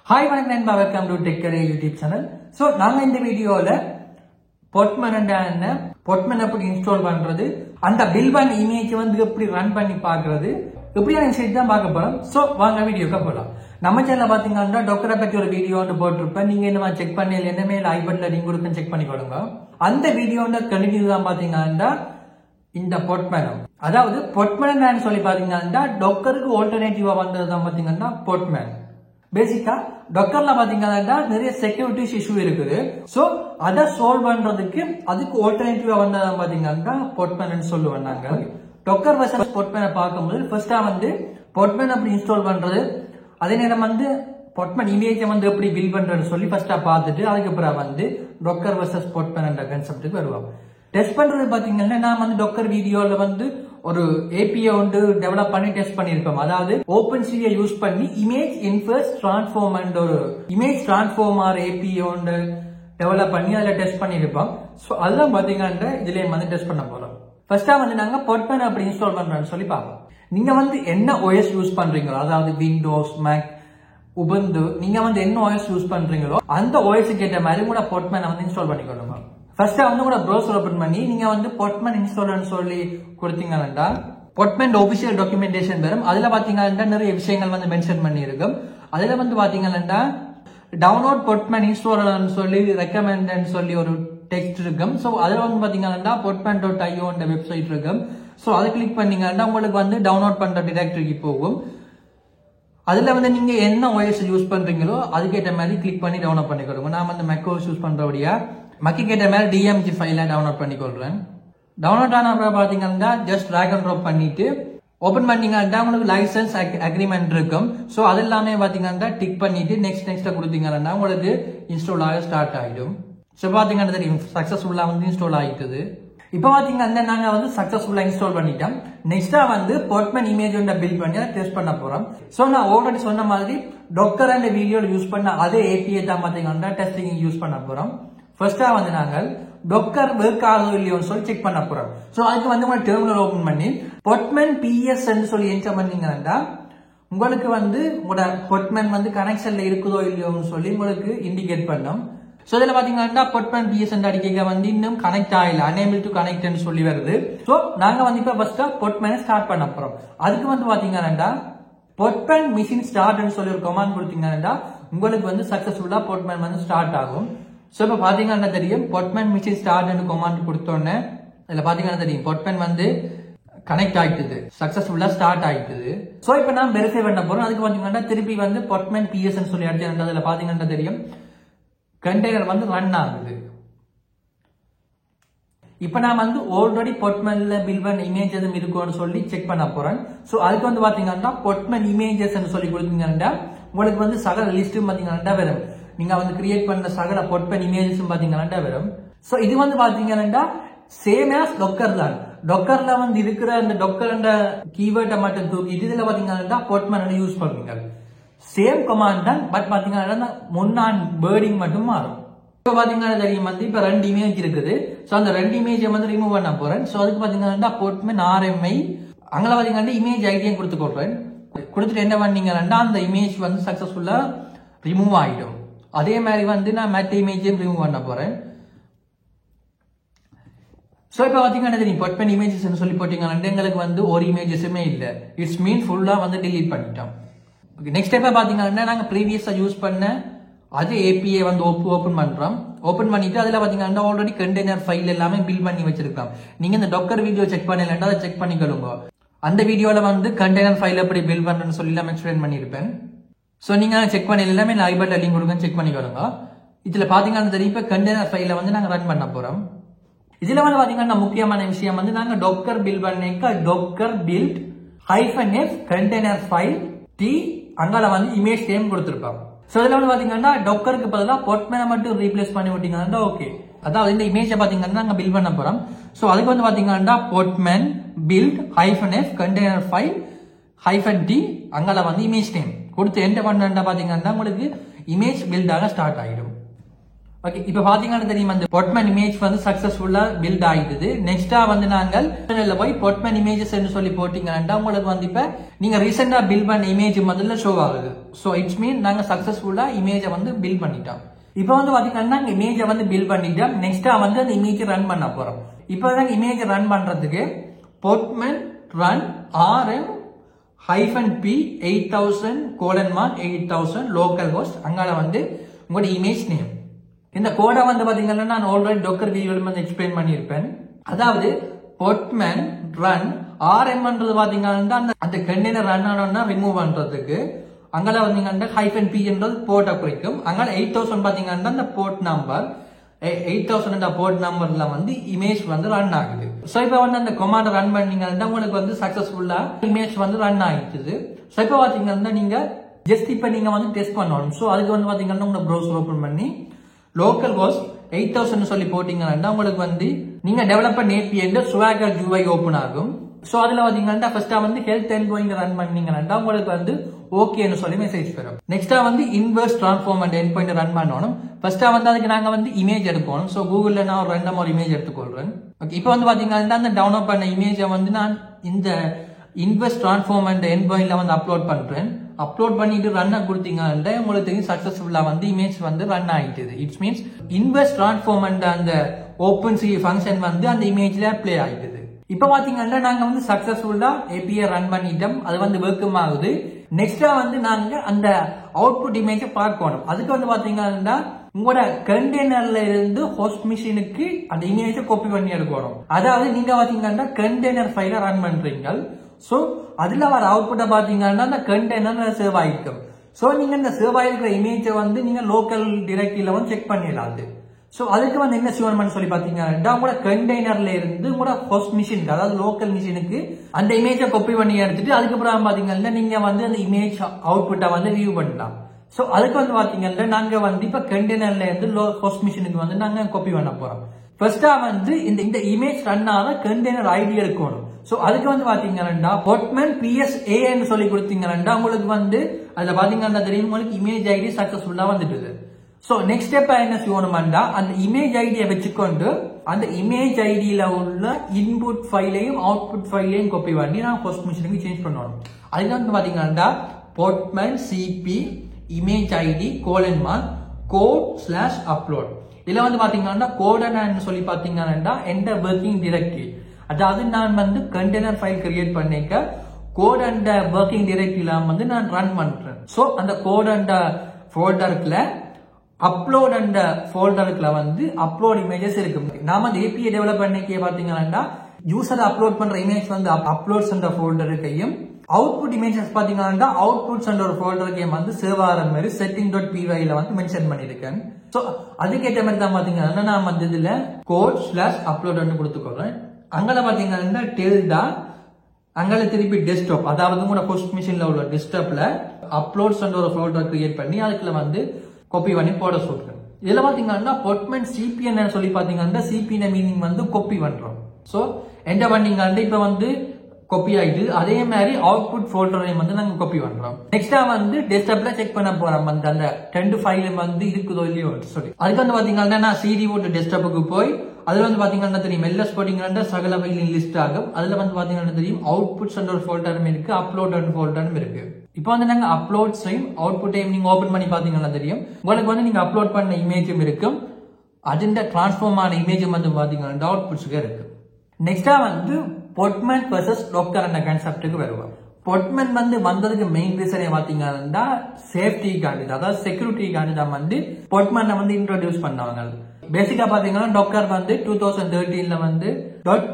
Hi, welcome to Tech Career YouTube channel. So, நாங்க இந்த வீடியோல Postman எப்படி இன்ஸ்டால் பண்றது, அந்த பில் பண்ண இமேஜ் வந்து எப்படி ரன் பண்ணி பார்க்கிறது, எப்படியான விஷயத்தை தான் பார்க்க போறோம். சோ வாங்க வீடியோக்கு போலாம். நம்ம சேனல்ல பாத்தீங்கன்னா டாக்டரை பத்தி ஒரு வீடியோ வந்து போட்டிருப்பேன். நீங்க என்ன செக் பண்ணல என்ன மேல ஐ பட்டன்ல லிங்க் கொடுத்து செக் பண்ணி கொடுங்க. அந்த வீடியோல கண்டினியூ தான் பாத்தீங்கன்னா இந்த Postman, அதாவது Postman சொல்லி பாத்தீங்கன்னா டாக்கருக்கு ஆல்டர்னேட்டிவா வந்தது தான் பாத்தீங்கன்னா Postman. பேசிக்கா டாக்கர்ல பாத்தீங்கன்னா நிறைய செக்யூரிட்டிஸ் இஷ்யூ இருக்குது. சோ அதை சால்வ் பண்றதுக்கு அதுக்கு ஆல்டர்னேட்டிவா வந்ததான் பாத்தீங்கன்னா Postman சொல்லுவாங்க. டாக்கர் வெர்சஸ் Postman பார்க்கும்போது ஃபர்ஸ்டா வந்து Postman அப்படி இன்ஸ்டால் பண்றது, அதே நேரம் வந்து Postman இமேஜ் வந்து எப்படி பில்ட் பண்றதுன்னு சொல்லி ஃபர்ஸ்டா பார்த்துட்டு அதுக்கப்புறம் வந்து டாக்கர் வெர்சஸ் Postman என்ற கான்செப்டுக்கு வருவோம். டெஸ்ட் பண்றது பாத்தீங்கன்னா நான் வந்து டாக்கர் வீடியோல வந்து ஒரு ஏபிஐ வந்து டெவலப் பண்ணி டெஸ்ட் பண்ணிருப்போம். அதாவது OpenCV யூஸ் பண்ணி இமேஜ் இன்வெர்ஸ் டிரான்ஸ்ஃபார்ம் அண்ட் ஒரு இமேஜ் டிரான்ஸ்ஃபார்மர் ஏபிஐ வந்து டெவலப் பண்ணி அதுல டெஸ்ட் பண்ணிருப்போம். சோ அதெல்லாம் பாத்தீங்கன்னா இதுல வந்து டெஸ்ட் பண்ண போறோம். ஃபர்ஸ்டா வந்து நாங்க Postman அப்படி இன்ஸ்டால் பண்றோம்னு சொல்லி பார்ப்போம். நீங்க வந்து என்ன OS யூஸ் பண்றீங்களோ, அதாவது விண்டோஸ், மேக், உபுண்டு, நீங்க வந்து என்ன OS யூஸ் பண்றீங்களோ அந்த OS கேட்ட மாதிரி கூட Postman வந்து இன்ஸ்டால் பண்ணிக்கொள்ளுங்க. ஃபர்ஸ்ட் வந்து கூட ப்ரௌசர் ஓபன் பண்ணி நீங்க வந்து Postman இன்ஸ்டால்னு சொல்லி கொடுத்தீங்கன்னா Postman ஆபீஷியல் டாக்குமெண்டேஷன் வரும். அதுல பாத்தீங்கன்னா நிறைய விஷயங்கள் வந்து மென்ஷன் பண்ணி இருக்கும். அதுல வந்து பாத்தீங்கன்னா டவுன்லோட் Postman இன்ஸ்டாலர்னு சொல்லி ரெக்கமெண்டட் சொல்லி ஒரு டெக்ஸ்ட் இருக்கும். சோ அதுல வந்து பாத்தீங்கன்னா postman.io என்ற வெப்சைட் இருக்கும். சோ அதை கிளிக் பண்ணீங்கன்னா உங்களுக்கு வந்து டவுன்லோட் பண்ற டைரக்டரிக்கு போகும். அதுல வந்து நீங்க என்ன OS யூஸ் பண்றீங்களோ அதுக்கேற்ற மாதிரி கிளிக் பண்ணி டவுன்லோட் பண்ணிக்கொள்ளுங்க. நான் வந்து macOS யூஸ் பண்றபடியா மக்கி கேட்ட மாதிரி DMG ஃபைல டவுன்லோட் பண்ணிக்கொள்றேன். டவுன்லோட் ஆன அப்புறம் பாத்தீங்கன்னா ஜஸ்ட் டிராக் அண்ட் ட்ராப் பண்ணிட்டு ஓபன் பண்ணீங்கன்னா உங்களுக்கு லைசன்ஸ் அக்ரிமெண்ட் இருக்கும். சோ அது எல்லாமே பாத்தீங்கன்னா டிக் பண்ணிட்டு நெக்ஸ்ட் கொடுத்தீங்கன்னா உங்களுக்கு இன்ஸ்டால் ஆக ஸ்டார்ட் ஆயிடும். சோ பாத்தீங்கன்னா தெரியும் சக்சஸ்ஃபுல்லா வந்து இன்ஸ்டால் ஆயிட்டது. இப்ப பாத்தீங்கன்னா நாங்க வந்து சக்சஸ்ஃபுல்லா இன்ஸ்டால் பண்ணிட்டோம். நெக்ஸ்டா வந்து Postman இமேஜ் வந்து பில்ட் பண்ணி டெஸ்ட் பண்ண போறோம். சோ நான் ஆல்ரெடி சொன்ன மாதிரி டாக்கர் அண்ட் வீடியோல யூஸ் பண்ண அதே API தான் பாத்தீங்கன்னா டெஸ்டிங் யூஸ் பண்ண போறோம். ஃபர்ஸ்டா வந்து நாங்கள் டாக்கர் ஒர்க் ஆகுதோ இல்லையோன்னு சொல்லி செக் பண்ண போறோம். சோ அதுக்கு வந்து உங்க டெர்மினல் ஓபன் பண்ணி Postman PS சொல்லி என்டர் பண்ணீங்கன்னா உங்களுக்கு வந்து உங்களோட Postman வந்து கனெக்ஷன்ல இருக்குதோ இல்லையோன்னு சொல்லி உங்களுக்கு இண்டிகேட் பண்ணும். சோ இதுல பாத்தீங்கன்னா Postman PS அடிக்க வந்து இன்னும் கனெக்ட் ஆகல, unable to connect சொல்லி வருது. சோ நாங்க வந்து இப்ப ஃபர்ஸ்டா Postman ஸ்டார்ட் பண்ண போறோம். அதுக்கு வந்து பாத்தீங்கன்னா Postman machine start சொல்லி ஒரு கமாண்ட் கொடுத்தீங்கன்னா உங்களுக்கு வந்து சக்சஸ்ஃபுல்லா Postman வந்து ஸ்டார்ட் ஆகும். சோ இப்ப பாத்தீங்கன்னா தெரியும் Postman machine start கமாண்ட் கொடுத்தோன்னே இதுல பாத்தீங்கன்னா தெரியும் Postman வந்து கனெக்ட் ஆயிட்டுது, சக்சஸ்ஃபுல்லா ஸ்டார்ட் ஆயிட்டுது. சோ இப்ப நான் வெரிஃபை பண்ண போறோம். அதுக்கு பாத்தீங்கன்னா திருப்பி வந்து Postman PS சொல்லி அடிச்சு அதுல பாத்தீங்கன்னா தெரியும் கண்டெய்னர் வந்து ரன் ஆகுது. இப்ப நான் வந்து ஆல்ரெடி Postmanல பில்ட் பண்ண இமேஜ் எதுவும் இருக்கும்னு சொல்லி செக் பண்ண போறேன். சோ அதுக்கு வந்து பாத்தீங்கன்னா Postman இமேஜஸ் சொல்லி கொடுத்தீங்கன்னா உங்களுக்கு வந்து சகல லிஸ்ட் பாத்தீங்கன்னா வரும். நீங்க வந்து கிரியேட் பண்ண சகல Postman இமேஜஸ் பாத்தீங்கன்னா வரும். சோ இது வந்து பாத்தீங்கன்னா சேம் ஆஸ் டாக்கர் தான். டாக்கர்ல வந்து இருக்கிற அந்த டாக்கர் என்ற கீவேர்டை மட்டும் தூக்கி இதுல பாத்தீங்கன்னா Postman யூஸ் பண்ணுவீங்க. சேம் கமாண்ட் தான், பட் பாத்தீங்கன்னா முன்னான் வேர்டிங் மட்டும் மாறும். இப்ப பாத்தீங்கன்னா தெரியும் வந்து இப்ப 2 இமேஜ் இருக்குது. சோ அந்த 2 இமேஜை வந்து ரிமூவ் பண்ண போறேன். சோ அதுக்கு பாத்தீங்கன்னா Postman RMI அங்க பாத்தீங்கன்னா இமேஜ் ஐடியும் கொடுத்து கொடுறேன். கொடுத்துட்டு என்ன பண்ணீங்கன்னா அந்த இமேஜ் வந்து சக்சஸ்ஃபுல்லா ரிமூவ் ஆயிடும். அதே மாதிரி வந்து நான் மற்ற இமேஜையும் ரிமூவ் பண்ண போறேன். சோ இப்ப பாத்தீங்கன்னா தெரியும் Postman இமேஜஸ் சொல்லி போட்டீங்கன்னா எங்களுக்கு வந்து ஒரு இமேஜஸுமே இல்ல. இட்ஸ் மீன் ஃபுல்லா வந்து டிலீட் பண்ணிட்டோம். நெக்ஸ்ட் ஸ்டெப்பா பாத்தீங்கன்னா நாங்க ப்ரீவியஸா யூஸ் பண்ண அது API வந்து ஓபன் பண்றோம். ஓபன் பண்ணிட்டு அதுல பாத்தீங்கன்னா ஆல்ரெடி கண்டெய்னர் ஃபைல் எல்லாமே பில்ட் பண்ணி வச்சிருக்கோம். நீங்க இந்த டாக்கர் வீடியோ செக் பண்ணலன்னா அதை செக் பண்ணிக்கொள்ளுங்க. அந்த வீடியோல வந்து கண்டெய்னர் ஃபைல் எப்படி பில்ட் பண்றேன்னு சொல்லி எல்லாம் எக்ஸ்பிளைன் பண்ணிருப்பேன். சோ நீங்க செக் பண்ணல எல்லாமே நான் ஐ பட்டன்ல லிங்க் கொடுங்க, செக் பண்ணிக்கொள்ளுங்க. இதுல பாத்தீங்கன்னா தெரியும் இப்ப கண்டெய்னர் ஃபைல வந்து நாங்க ரன் பண்ண போறோம். இதுல வந்து பாத்தீங்கன்னா முக்கியமான விஷயம் வந்து நாங்க டாக்கர் பில்ட் பண்ணிக்க Docker build -f container file t அங்கால வந்து இமேஜ் நேம் கொடுத்திருப்பாங்க. சோ இதுல வந்து பாத்தீங்கன்னா டாக்கருக்கு பதிலா Postman மட்டும் ரீப்ளேஸ் பண்ணி விட்டீங்கன்னா ஓகே. அதாவது இந்த இமேஜை பாத்தீங்கன்னா நாங்க பில்ட் பண்ண போறோம். சோ அதுக்கு வந்து பாத்தீங்கன்னா Postman build -f container file -t அங்கால வந்து இமேஜ் நேம் கொடுத்து என்டர் பண்ணா பாத்தீங்கன்னா உங்களுக்கு இமேஜ் பில்ட் ஆக ஸ்டார்ட் ஆயிடும். ஓகே, இப்ப பாத்தீங்கன்னா தெரியும் அந்த பொட்மேன் இமேஜ் வந்து சக்சஸ்ஃபுல்லா பில்ட் ஆயிடுது. நெக்ஸ்டா வந்து நாங்கள் போய் பொட்மேன் இமேஜஸ் சொல்லி போட்டீங்கன்னா உங்களுக்கு வந்து இப்ப நீங்க ரீசெண்டா பில்ட் பண்ண இமேஜ் முதல்ல ஷோ ஆகுது. சோ இட்ஸ் மீன் நாங்க சக்சஸ்ஃபுல்லா இமேஜ வந்து பில்ட் பண்ணிட்டோம். இப்ப வந்து பாத்தீங்கன்னா இமேஜ வந்து பில்ட் பண்ணிட்டோம். நெக்ஸ்டா வந்து அந்த இமேஜ் ரன் பண்ண போறோம். இப்பதான் இமேஜ் ரன் பண்றதுக்கு பொட்மேன் ரன் RM-P 8000:8000 லோக்கல் ஹோஸ்ட் அங்கால வந்து உங்களோட இமேஜ் நேம். இந்த கோடை வந்து பாத்தீங்கன்னா நான் ஆல்ரெடி டோக்கர் வீடியோல வந்து எக்ஸ்பிளைன் பண்ணியிருப்பேன். அதாவது பொட்மேன் ரன் RM பாத்தீங்கன்னா அந்த கண்டெய்னர் ரன் ஆனோம்னா ரிமூவ் பண்றதுக்கு அங்கால வந்தீங்கன்னா -P என்றது போர்ட்டை குறிக்கும். அங்கால 8000 பாத்தீங்கன்னா அந்த போர்ட் நம்பர் 8000 போர்ட் நம்பர்ல வந்து இமேஜ் வந்து ரன் ஆகுது. சோ இப்ப வந்து அந்த கமாண்ட் ரன் பண்ணீங்கன்னா உங்களுக்கு வந்து சக்சஸ்ஃபுல்லா இமேஜ் வந்து ரன் ஆயிடுச்சு. சோ இப்ப பாத்தீங்கன்னா நீங்க ஜஸ்ட் இப்ப நீங்க வந்து டெஸ்ட் பண்ணணும். சோ அதுக்கு வந்து பாத்தீங்கன்னா உங்க ப்ரௌசர் ஓபன் பண்ணி லோக்கல் ஹோஸ்ட் 8000 சொல்லி போட்டீங்கன்னா உங்களுக்கு வந்து நீங்க டெவலப் பண்ண API Swagger UI ஓபன் ஆகும். சோ அதுல பாத்தீங்கன்னா ஃபர்ஸ்டா வந்து ஹெல்த் என்ட்பாயிண்ட் ரன் பண்ணீங்கன்னா உங்களுக்கு வந்து ஓகேன்னு சொல்லி மெசேஜ் வரும். நெக்ஸ்டா வந்து இன்வெர்ஸ் ட்ரான்ஸ்ஃபார்ம் அண்ட் என்ட்பாயிண்ட் ரன் பண்ணணும். ஃபர்ஸ்டா வந்து அதுக்கு நாங்க வந்து இமேஜ் எடுக்கணும். சோ கூகுள்ல நான் ஒரு ரெண்டமா ஒரு இமேஜ் எடுத்துக்கொள்றேன். ஓகே, இப்போ வந்து பாத்தீங்கன்னா அந்த டவுன்லோட் பண்ண இமேஜை வந்து நான் இந்த இன்வெர்ஸ் ட்ரான்ஸ்ஃபார்ம் அண்ட் என்ட்பாயிண்ட்ல வந்து அப்லோட் பண்றேன். அப்லோட் பண்ணிட்டு ரன் கொடுத்தீங்கன்னா உங்களுக்கு தெரியும் சக்சஸ்ஃபுல்லா வந்து இமேஜ் வந்து ரன் ஆயிட்டுது. It's means inverse transform and அந்த ஓபன் சி ஃபங்க்ஷன் வந்து அந்த இமேஜ்ல ப்ளே ஆயிட்டுது. இப்ப பாத்தீங்கன்னா நாங்க வந்து சக்சஸ்ஃபுல்லா API ரன் பண்ணிட்டோம். அது வந்து ஒர்க்கும் ஆகுது. நெக்ஸ்டா வந்து நாங்க அந்த அவுட்புட் இமேஜ பார்க்கணும். அதுக்கு வந்து பாத்தீங்கன்னா உங்களோட கண்டெய்னர்ல இருந்து ஹோஸ்ட் மிஷினுக்கு அந்த இமேஜை காப்பி பண்ணி எடுக்கணும். அதாவது நீங்க பாத்தீங்கன்னா கண்டெய்னர் ஃபைல ரன் பண்றீங்க. சோ அதுல வர அவுட்புட்டை பாத்தீங்கன்னா அந்த கண்டெய்னர்ல சேவ் ஆயிருக்கும். சோ நீங்க இந்த சேவ் ஆயிருக்கிற இமேஜை வந்து நீங்க லோக்கல் டைரக்டரியில வந்து செக் பண்ணிடலாம். சோ அதுக்கு வந்து என்ன செய்யணும்னு சொல்லி பாத்தீங்கன்னா உங்களோட கண்டெய்னர்ல இருந்து உங்களோட ஹோஸ்ட் மிஷினுக்கு அதாவது லோக்கல் மிஷினுக்கு அந்த இமேஜை காப்பி பண்ணி எடுத்துட்டு அதுக்கப்புறம் பாத்தீங்கன்னா நீங்க வந்து அந்த இமேஜ் அவுட்புட்டை வந்து வியூ பண்ணலாம். சோ அதுக்கு வந்து பாத்தீங்கன்னா நாங்க வந்து இப்ப கண்டெய்னர்ல இருந்து ஹோஸ்ட் மிஷினுக்கு வந்து நாங்க காப்பி பண்ண போறோம். ஃபர்ஸ்டா வந்து இந்த இமேஜ் ரன் ஆன கண்டெய்னர் ஐடி எடுக்கணும். சோ அதுக்கு வந்து பாத்தீங்கன்னா பொட்மேன் PSA ன்னு சொல்லி கொடுத்தீங்கன்னா உங்களுக்கு வந்து அதுல பாத்தீங்கன்னா தெரியும் உங்களுக்கு இமேஜ் ஐடி சக்சஸ்ஃபுல்லா வந்துட்டு. சோ நெக்ஸ்ட் ஸ்டெப் என்ன செய்யணும்னா அந்த இமேஜ் ஐடியை வச்சுக்கொண்டு அந்த இமேஜ் ஐடியில உள்ள இன்புட் ஃபைலையும் அவுட்புட் ஃபைலையும் காப்பி பண்ணி நான் ஹோஸ்ட் மிஷினுக்கு சேஞ்ச் பண்ணணும். அதுக்கு வந்து பாத்தீங்கன்னா பொட்மேன் CP இமேஜ் ஐடி :code/upload இதுல வந்து பாத்தீங்கன்னா கோடன்னு சொல்லி பாத்தீங்கன்னா எந்த ஒர்க்கிங் டைரக்டரி அதாவது நான் வந்து கண்டெய்னர் ஃபைல் கிரியேட் பண்ணிக்க கோட் அண்ட் ஒர்க்கிங் டைரக்டரியில வந்து நான் ரன் பண்றேன். சோ அந்த கோட் அண்ட் ஃபோல்டருக்குள்ள அப்லோட் அண்ட் ஃபோல்டருக்குள்ள வந்து அப்லோட் இமேஜஸ் இருக்கு. நாம அந்த API டெவலப் பண்ணிக்க பாத்தீங்கன்னா யூசர் அப்லோட் பண்ற இமேஜ் வந்து அப்லோட்ஸ் என்ற ஃபோல்டருக்கையும் அவுட்புட் இமேஜஸ் பாத்தீங்கன்னா அவுட்புட்ஸ் என்ற ஒரு ஃபோல்டருக்கையும் வந்து சேவ் ஆகிற மாதிரி setting.py வந்து மென்ஷன் பண்ணிருக்கேன். சோ அதுக்கேற்ற மாதிரி தான் பாத்தீங்கன்னா நான் வந்து இதுல code/upload கொடுத்துக்கொள்றேன். அங்கல பாத்தீங்கன்னா டெல்டா அங்கல திருப்பி டெஸ்க்டாப் அதாவது உங்களோட ஹோஸ்ட் மிஷின்ல உள்ள டெஸ்க்டாப்ல அப்லோட்ஸ் என்ற ஒரு ஃபோல்டர் கிரியேட் பண்ணி அதுக்குள்ள வந்து காப்பி பண்ணி போட சொல்றேன். இதுல பாத்தீங்கன்னா பொட்மேன் CP ன்னு சொல்லி பாத்தீங்கன்னா CP மீனிங் வந்து காப்பி பண்றோம். சோ என்ன பண்ணீங்கன்னா இப்ப வந்து காப்பி ஆயிடுது. அதே மாதிரி அவுட்புட் ஃபோல்டரையும் வந்து நாங்க காப்பி பண்றோம். நெக்ஸ்டா வந்து டெஸ்க்டாப்ல செக் பண்ண போறோம் வந்து அந்த 2 ஃபைல் வந்து இருக்குதோ இல்லையோ சொல்லி. அதுக்கு வந்து பாத்தீங்கன்னா நான் CD போட்டு டெஸ்க்டாப்புக்கு போய் அதுல வந்து பாத்தீங்கன்னா தெரியும் LS போட்டீங்கன்னா சகல ஃபைலின் லிஸ்ட் ஆகும். அதுல வந்து பாத்தீங்கன்னா தெரியும் அவுட்புட்ஸ் என்ற ஒரு ஃபோல்டரும் இருக்கு, அப்லோட் அண்ட் ஃபோல்டரும் இருக்கு. இப்போ வந்து நாங்க அப்லோட்ஸையும் அவுட்புட்டையும் நீங்க ஓபன் பண்ணி பாத்தீங்கன்னா தெரியும் உங்களுக்கு வந்து நீங்க அப்லோட் பண்ண இமேஜும் இருக்கும், அதுண்ட டிரான்ஸ்ஃபார்ம் ஆன இமேஜும் வந்து பாத்தீங்கன்னா அவுட்புட்ஸ்க்கு இருக்கு. நெக்ஸ்டா வந்து பொட்மேன் vs டோக்கர் என்ற கான்செப்டுக்கு வருவோம். பொட்மேன் வந்து வந்ததுக்கு மெயின் ரீசனே பாத்தீங்கன்னா சேஃப்டிக்காண்டி அதாவது செக்யூரிட்டிக்காண்டி தான் வந்து பொட்மேனை வந்து இன்ட்ரோடியூஸ் பண்ணாங்க. பேசிக்கா பாத்தீங்கன்னா டோக்கர் வந்து 2013ல வந்து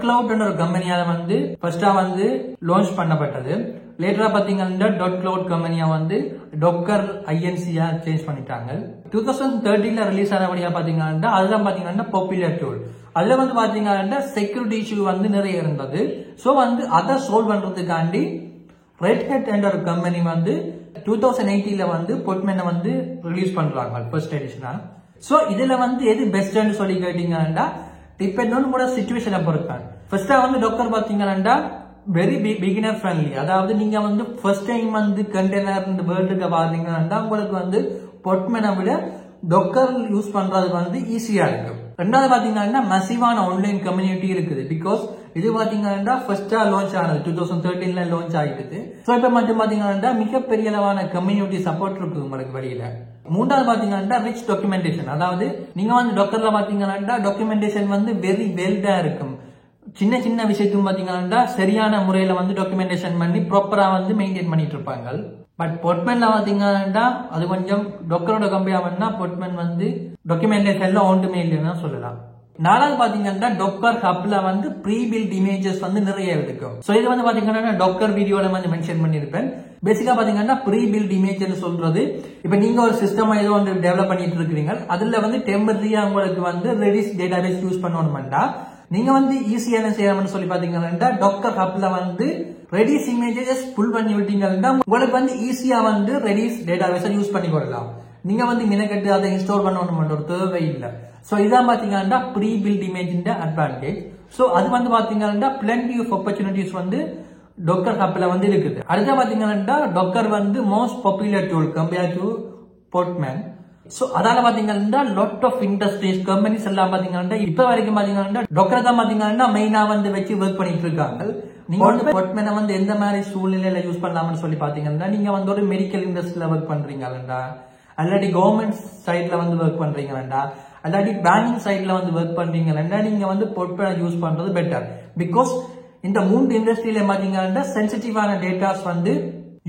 .cloud ஒரு கம்பெனியால வந்து ஃபர்ஸ்டா வந்து லான்ச் பண்ணப்பட்டது. லேட்டரா பாத்தீங்கன்னா .cloud கம்பெனியா வந்து டோக்கர் INC-யா சேஞ்ச் பண்ணிட்டாங்க. 2013ல ரிலீஸ் ஆனபடியா பாத்தீங்கன்னா அதுதான் பாத்தீங்கன்னா பாப்புலர் டூல். அதுல வந்து பாத்தீங்கன்னா செக்யூரிட்டி இஷ்யூ வந்து நிறைய இருந்தது. சோ வந்து அதை சால்வ் பண்றதுக்காண்டி ரெட் ஹேட் என்ற ஒரு கம்பெனி வந்து 2018ல வந்து பொட்மேனை வந்து ரிலீஸ் பண்றாங்க ஃபர்ஸ்ட் எடிஷனா. சோ இதுல வந்து எது பெஸ்ட்னு சொல்லி கேட்டீங்கன்னா டிபெண்ட் ஆன் உங்களோட சிச்சுவேஷனை பொறுத்தான். ஃபர்ஸ்டா வந்து டோக்கர் பாத்தீங்கன்னா வெரி பிகினர் ஃப்ரெண்ட்லி, அதாவது நீங்க வந்து ஃபர்ஸ்ட் டைம் வந்து கண்டெய்னர் இந்த வேர்ல்டுக்கு பாத்தீங்கன்னா உங்களுக்கு வந்து பொட்மேனை விட டொக்கர் யூஸ் பண்றது வந்து ஈஸியா இருக்கும். ரெண்டாவது பாத்தீங்கன்னா மசிவான ஆன்லைன் கம்யூனிட்டி இருக்குது. பிகாஸ் இது பாத்தீங்கன்னா ஃபர்ஸ்டா லான்ச் ஆனது 2013ல லான்ச் ஆயிட்டு. சோ இப்ப மட்டும் பாத்தீங்கன்னா மிகப்பெரிய அளவான கம்யூனிட்டி சப்போர்ட் இருக்குது உங்களுக்கு வெளியில. மூன்றாவது பாத்தீங்கன்னா ரிச் டாக்குமெண்டேஷன். அதாவது நீங்க வந்து டொக்கர்ல பாத்தீங்கன்னா டாக்குமெண்டேஷன் வந்து வெரி வெல்டா இருக்கும். சின்ன சின்ன விஷயத்துக்கும் பாத்தீங்கன்னா சரியான முறையில வந்து டாக்குமெண்டேஷன் பண்ணி ப்ராப்பரா வந்து மெயின்டைன் பண்ணிட்டு இருப்பாங்க. பட் பொட்மேன்ல பாத்தீங்கன்னா அது கொஞ்சம் டொக்கரோட கம்பேர் பண்ணா பொட்மேன் வந்து டாக்குமெண்டேஷன்ல ஒன்றுமே இல்லைன்னு சொல்லலாம். நாலாவது பாத்தீங்கன்னா டொக்கர் ஹப்ல வந்து ப்ரீ பில்ட் இமேஜஸ் வந்து நிறைய இருக்கும். சோ இது வந்து பாத்தீங்கன்னா டொக்கர் வீடியோல வந்து மென்ஷன் பண்ணிருப்பேன். பேசிக்கா பாத்தீங்கன்னா ப்ரீ பில்ட் இமேஜ்னு சொல்றது, இப்ப நீங்க ஒரு சிஸ்டம் ஏதோ ஒன்று டெவலப் பண்ணிட்டு இருக்கீங்க, அதுல வந்து டெம்பரரியா உங்களுக்கு வந்து ரெடிஸ் டேட்டாபேஸ் யூஸ் பண்ணணும்னா நீங்க வந்து ஈஸியா என்ன செய்யணும்னு சொல்லி பாத்தீங்கன்னா டொக்கர் ஹப்ல வந்து ரெடிஸ் இமேஜஸ் புல் பண்ணி விட்டீங்கன்னா உங்களுக்கு வந்து ஈஸியா வந்து ரெடிஸ் டேட்டாபேஸை யூஸ் பண்ணி கொள்ளலாம். நீங்க வந்து மினக்கட்டு அதை இன்ஸ்டால் பண்ணணும் ஒரு தேவை இல்லை. சோ இதான் பாத்தீங்கன்னா pre build image advantage. So அது வந்து பாத்தீங்கன்னா பிளென்டி ஆஃப் ஆப்பர்ச்சுனிட்டிஸ் வந்து டொக்கர் ஹப்ல வந்து இருக்குது. அடுத்த பாத்தீங்கன்னா டொக்கர் வந்து most popular tool compare to Portman. So அதால பாத்தீங்கன்னா லாட் ஆஃப் இண்டஸ்ட்ரீஸ் கம்பெனிஸ் எல்லாம் பாத்தீங்கன்னா இப்ப வரைக்கும் பாத்தீங்கன்னா டொக்கர் தான் பாத்தீங்கன்னா மெயினா வந்து வச்சு ஒர்க் பண்ணிட்டு இருக்காங்க. நீங்க வந்து போர்ட்மேனை வந்து எந்த மாதிரி சூழ்நிலையில யூஸ் பண்ணலாம்னு சொல்லி பாத்தீங்கன்னா நீங்க வந்து ஒரு மெடிக்கல் இண்டஸ்ட்ரியில ஒர்க் பண்றீங்களா, அல்லாட்டி கவர்மெண்ட் சைட்ல வந்து ஒர்க் பண்றீங்களா, அல்லாட்டி பேங்கிங் சைட்ல வந்து ஒர்க் பண்றீங்களா, நீங்க வந்து போர்ட்மேனை யூஸ் பண்றது பெட்டர். பிகாஸ் இந்த 3 இண்டஸ்ட்ரியில பாத்தீங்கன்னா சென்சிட்டிவான டேட்டாஸ் வந்து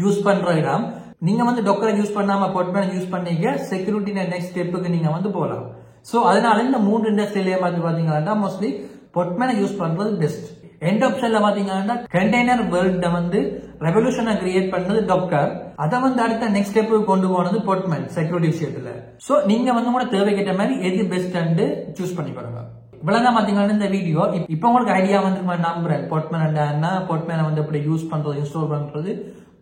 யூஸ் பண்ற இடம். நீங்க வந்து டொக்கரை யூஸ் பண்ணாம போர்ட்மேனை யூஸ் பண்ணீங்க செக்யூரிட்டி நெக்ஸ்ட் ஸ்டெப்புக்கு நீங்க வந்து போகலாம். சோ அதனால இந்த 3 இண்டஸ்ட்ரியில பாத்தீங்கன்னா மோஸ்ட்லி போர்ட்மேனை யூஸ் பண்றது பெஸ்ட். எண்ட் ஆப்ஷன்ல பாத்தீங்கன்னா கண்டெய்னர் வேர்ல்ட வந்து ரெவல்யூஷனை கிரியேட் பண்ணது டொக்கர், அதை வந்து அடுத்த நெக்ஸ்ட் ஸ்டெப்புக்கு கொண்டு போனது போர்ட்மேன் செக்யூரிட்டி விஷயத்துல. சோ நீங்க வந்து கூட தேவைக்கேற்ற மாதிரி எது பெஸ்ட் சூஸ் பண்ணி பாருங்க. இவ்வளவுதான் பாத்தீங்கன்னா இந்த வீடியோ. இப்ப உங்களுக்கு ஐடியா வந்து நம்புறேன் போர்ட்மேன் என்ன, போர்ட்மேனை வந்து எப்படி யூஸ் பண்றது, இன்ஸ்டால் பண்றது,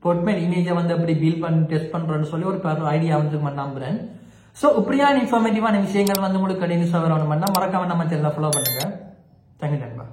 போர்ட்மேன் இமேஜை வந்து எப்படி பில்ட் பண்ணி டெஸ்ட் பண்றதுன்னு சொல்லி ஒரு ஐடியா வந்து நம்புறேன். சோ இப்படியான இன்ஃபர்மேட்டிவான விஷயங்கள் வந்து உங்களுக்கு கண்டினியூஸா வரணும்னா மறக்காம நம்ம சேனலை ஃபாலோ பண்ணுங்க. தேங்க்யூ நண்பா.